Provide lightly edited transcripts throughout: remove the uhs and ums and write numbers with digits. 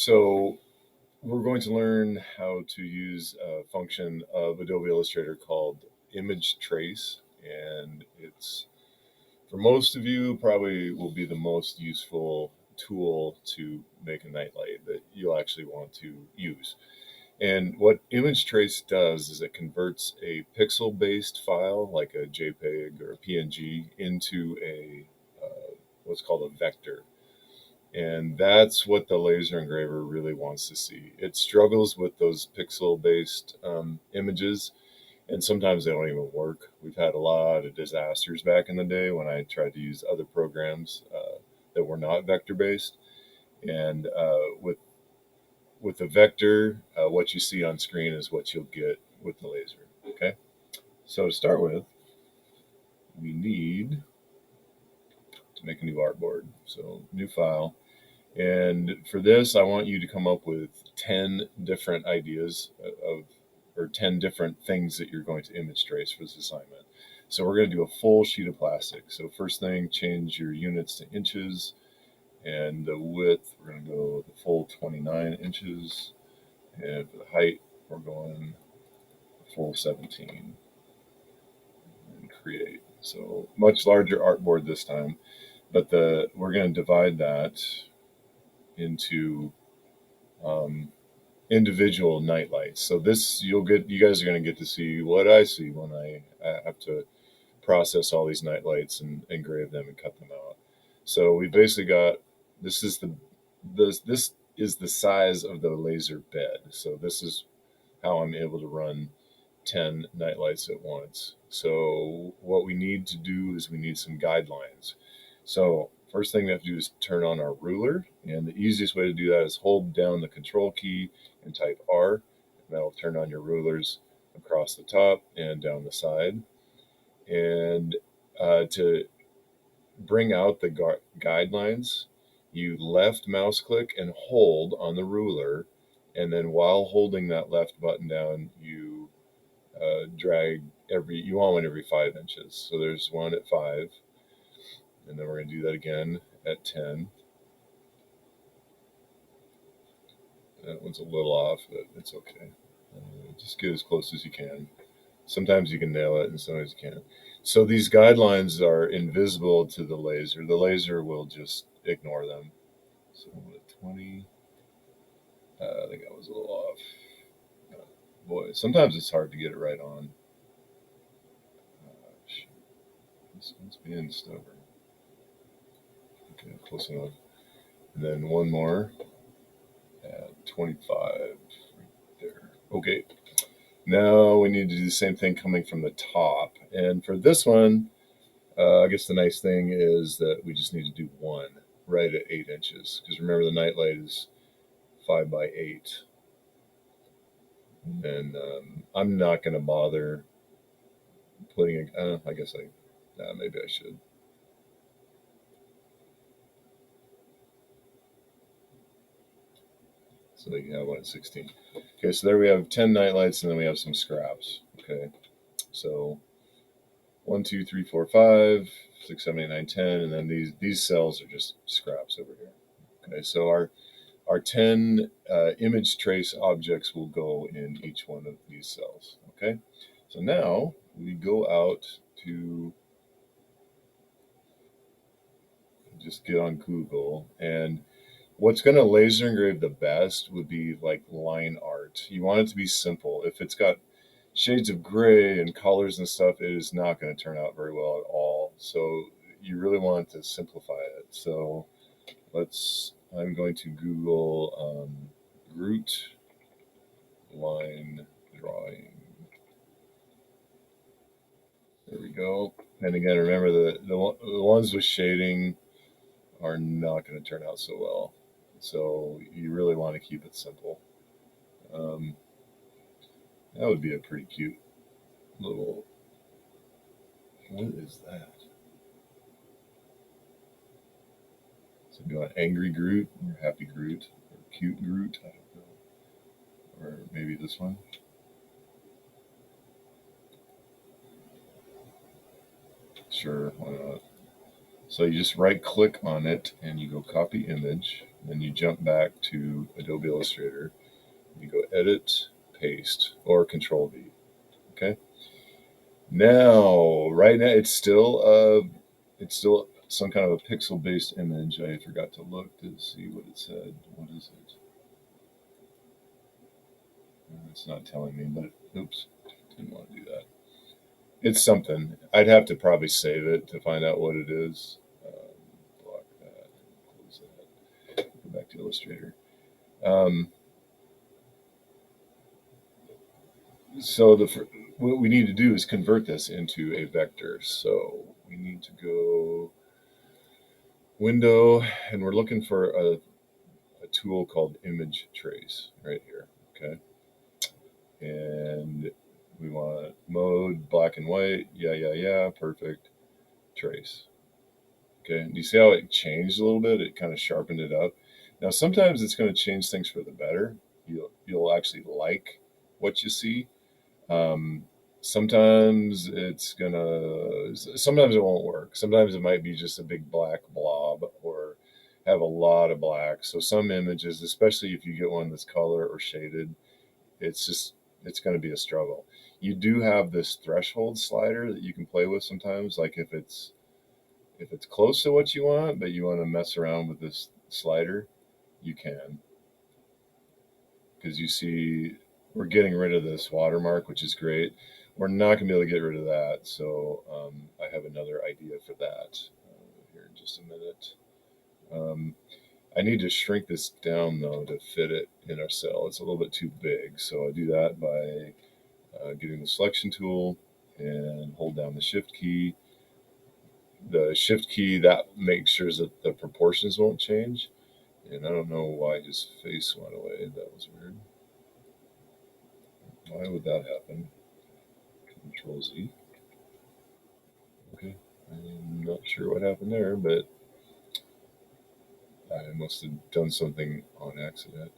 So we're going to learn how to use a function of Adobe Illustrator called image trace, and it's for most of you probably will be the most useful tool to make a nightlight that you'll actually want to use. And what image trace does is it converts a pixel based file like a JPEG or a PNG into a what's called a vector. And that's what the laser engraver really wants to see. It struggles with those pixel based images, and sometimes they don't even work. We've had a lot of disasters back in the day when I tried to use other programs that were not vector based. And with the vector, what you see on screen is what you'll get with the laser. Okay. So to start with, we need to make a new artboard. So new file. And for this, I want you to come up with 10 different ideas of, or 10 different things that you're going to image trace for this assignment. So we're going to do a full sheet of plastic. So first thing, change your units to inches, and the width, we're going to go the full 29 inches. And for the height, we're going the full 17, and create. So much larger artboard this time, but we're going to divide that into individual night lights. So this you guys are going to get to see what I see when I have to process all these night lights and engrave them and cut them out. So we basically got this is the size of the laser bed. So this is how I'm able to run 10 night lights at once. So what we need to do is we need some guidelines. So first thing we have to do is turn on our ruler, and the easiest way to do that is hold down the control key and type R, and that'll turn on your rulers across the top and down the side. And to bring out the guidelines, you left mouse click and hold on the ruler, and then while holding that left button down, you drag you want one every 5 inches. So there's one at 5, and then we're going to do that again at 10. That one's a little off, but it's okay. Just get as close as you can. Sometimes you can nail it, and sometimes you can't. So these guidelines are invisible to the laser. The laser will just ignore them. So at 20, I think I was a little off. Boy, sometimes it's hard to get it right on. This one's being stubborn. Okay, close enough. And then one more at 25 right there. Okay. Now we need to do the same thing coming from the top. And for this one, I guess the nice thing is that we just need to do one right at 8 inches. Because remember, the nightlight is 5 by 8. And I'm not going to bother putting it, I guess maybe I should. So you have one at 16. Okay, so there we have 10 nightlights, and then we have some scraps. Okay, so 1, 2, 3, 4, 5, 6, 7, 8, 9, 10, and then these cells are just scraps over here. Okay, so our 10 image trace objects will go in each one of these cells. Okay, so now we go out to just get on Google, and what's going to laser engrave the best would be like line art. You want it to be simple. If it's got shades of gray and colors and stuff, it is not going to turn out very well at all. So you really want to simplify it. So I'm going to Google Groot line drawing. There we go. And again, remember the ones with shading are not going to turn out so well. So you really want to keep it simple. Um, that would be a pretty cute little. What is that? So you want angry Groot or happy Groot or cute Groot? I don't know. Or maybe this one. Sure, why not? So you just right click on it and you go copy image. Then you jump back to Adobe Illustrator. You go Edit, Paste, or Control V. Okay. Now, right now, it's still some kind of a pixel-based image. I forgot to look to see what it said. What is it? It's not telling me, but oops, didn't want to do that. It's something. I'd have to probably save it to find out what it is. Block that. Close that. Go back to Illustrator. Um, so what we need to do is convert this into a vector. So we need to go Window, and we're looking for a tool called Image Trace right here. Okay, and we want mode black and white. Yeah, perfect. Trace. Okay, and you see how it changed a little bit? It kind of sharpened it up. Now sometimes it's going to change things for the better. You'll actually like what you see. Um, sometimes it won't work. Sometimes it might be just a big black blob or have a lot of black. So some images, especially if you get one that's color or shaded, it's going to be a struggle. You do have this threshold slider that you can play with sometimes, like if it's close to what you want, but you want to mess around with this slider, you can. Because you see, we're getting rid of this watermark, which is great. We're not going to be able to get rid of that. So I have another idea for that here in just a minute. I need to shrink this down, though, to fit it in our cell. It's a little bit too big. So I do that by getting the selection tool and hold down the shift key. The shift key, that makes sure that the proportions won't change. And I don't know why his face went away. That was weird. Why would that happen? Control Z. Okay. I'm not sure what happened there, but I must have done something on accident.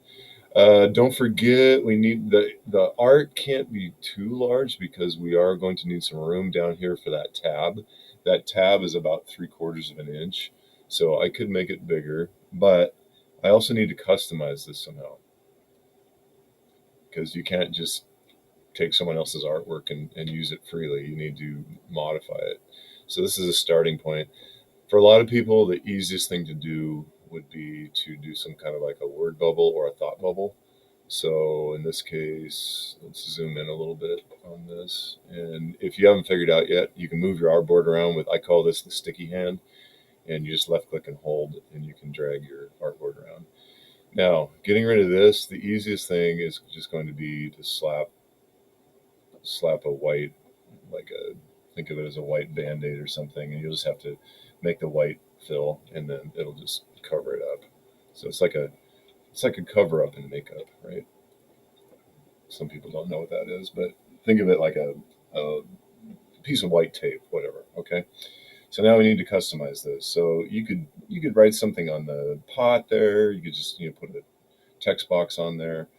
Don't forget, we need the art can't be too large because we are going to need some room down here for that tab. That tab is about 3/4 of an inch, so I could make it bigger, but I also need to customize this somehow because you can't just take someone else's artwork and use it freely. You need to modify it. So this is a starting point. For a lot of people, the easiest thing to do would be to do some kind of like a word bubble or a thought bubble. So in this case, let's zoom in a little bit on this. And if you haven't figured out yet, you can move your artboard around with, I call this the sticky hand, and you just left click and hold, and you can drag your artboard around. Now, getting rid of this, the easiest thing is just going to be to slap a white, like a, think of it as a white band-aid or something, and you'll just have to make the white fill, and then it'll just cover it up. So it's like a cover up in makeup, right? Some people don't know what that is, but think of it like a piece of white tape, whatever. Okay. So now we need to customize this. So you could write something on the pot there. You could just put a text box on there,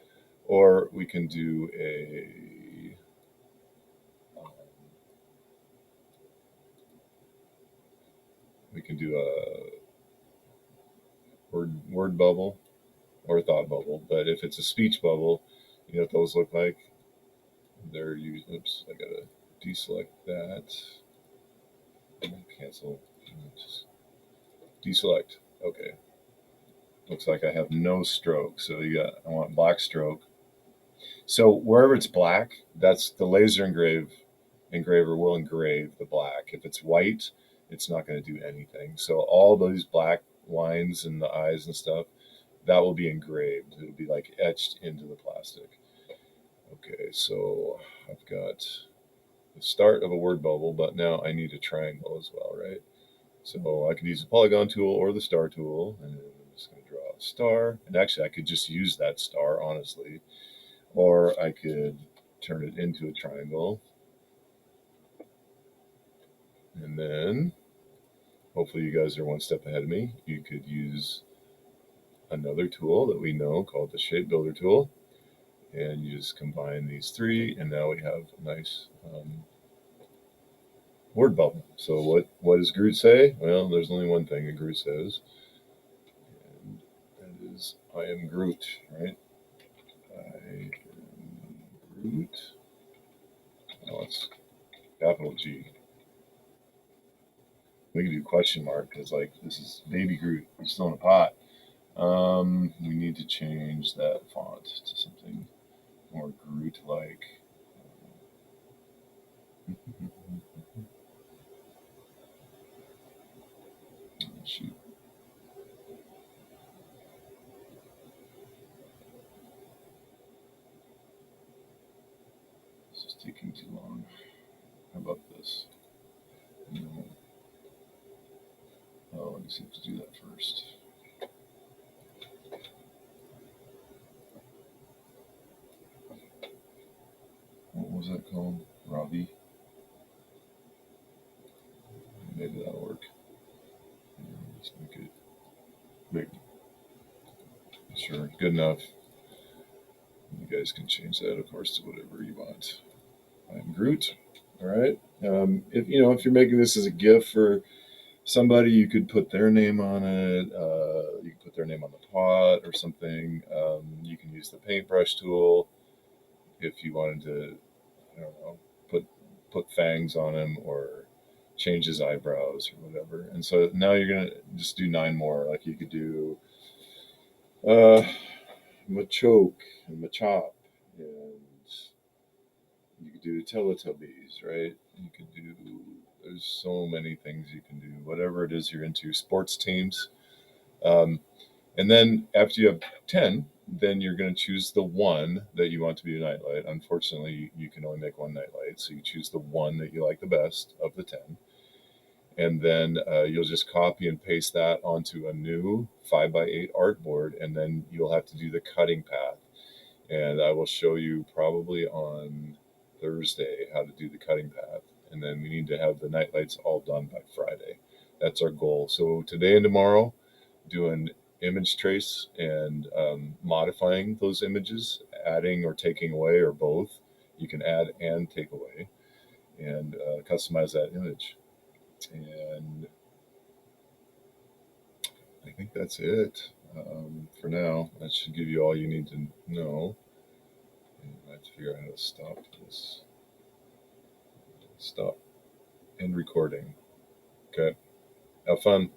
or we can do a we can do a word bubble or a thought bubble. But if it's a speech bubble, you know what those look like? They're used. Oops, I gotta deselect that. Cancel. Just deselect. Okay. Looks like I have no stroke. So I want black stroke. So wherever it's black, that's the laser engraver will engrave the black. If it's white, it's not going to do anything. So all those black lines and the eyes and stuff, that will be engraved. It'll be like etched into the plastic. Okay, so I've got the start of a word bubble, but now I need a triangle as well, right? So I could use the polygon tool or the star tool, and I'm just going to draw a star. And actually, I could just use that star, honestly, or I could turn it into a triangle. And then, hopefully, you guys are one step ahead of me. You could use another tool that we know called the Shape Builder tool, and you just combine these three, and now we have a nice word bubble. So what does Groot say? Well, there's only one thing that Groot says, and that is I am Groot, right? I am Groot. Oh, it's capital G. We can do question mark because like this is baby Groot. He's still in a pot. We need to change that font to something more Groot-like. Shoot, this is taking too long. How about this? No. Oh, let me see if to do that first. What was that called? Robbie? Maybe that'll work. Let's make it big. Sure, good enough. You guys can change that, of course, to whatever you want. I'm Groot. All right. If if you're making this as a gift for somebody, you could put their name on it. You can put their name on the pot or something. You can use the paintbrush tool if you wanted to, I don't know, put fangs on him or change his eyebrows or whatever. And so now you're gonna just do 9 more. Like you could do uh, Machoke and Machop, and you could do Teletubbies, right? You could do. There's so many things you can do. Whatever it is you're into, sports teams. Um, and then after you have 10, then you're going to choose the one that you want to be a nightlight. Unfortunately, you can only make one nightlight, so you choose the one that you like the best of the 10. And then you'll just copy and paste that onto a new 5x8 artboard, and then you'll have to do the cutting path. And I will show you probably on Thursday how to do the cutting path. And then we need to have the nightlights all done by Friday. That's our goal. So today and tomorrow, doing image trace and modifying those images, adding or taking away or both. You can add and take away and customize that image. And I think that's it for now. That should give you all you need to know. And I have to figure out how to stop this. Stop. End recording. Okay. Have fun.